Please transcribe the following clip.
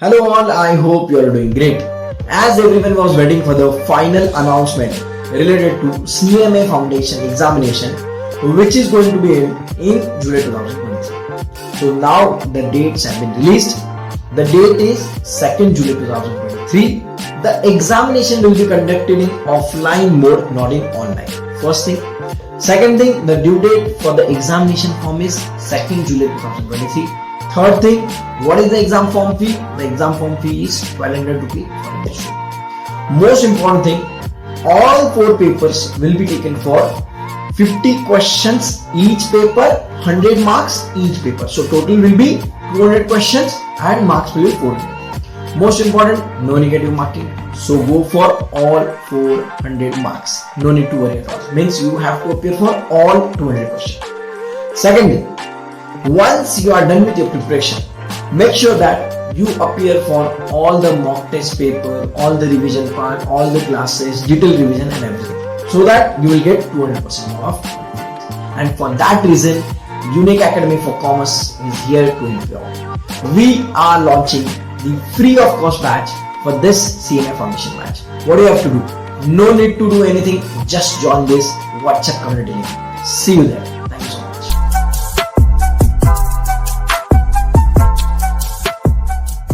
Hello all, I hope you are doing great. As everyone was waiting for the final announcement related to CMA Foundation examination, which is going to be in July 2023. So now the dates have been released. The date is 2nd July 2023. The examination will be conducted in offline mode, not in online. First thing. Second thing, the due date for the examination form is 2nd July 2023. Third thing, what is the exam form fee? The exam form fee is 1200 rupees for each student. Most important thing, all 4 papers will be taken for 50 questions each paper, 100 marks each paper. So total will be 200 questions and marks will be 400. Most important, no negative marking. So go for all 400 marks. No need to worry at all. Means you have to appear for all 200 questions. Secondly, once you are done with your preparation, make sure that you appear for all the mock test paper, all the revision part, all the classes, detailed revision and everything, so that you will get 200% more of confidence. And for that reason, Unique Academy for Commerce is here to help you out. We are launching the free of cost batch for this CMA Foundation batch. What do you have to do? No need to do anything, just join this WhatsApp community link. See you there. Thank you so much.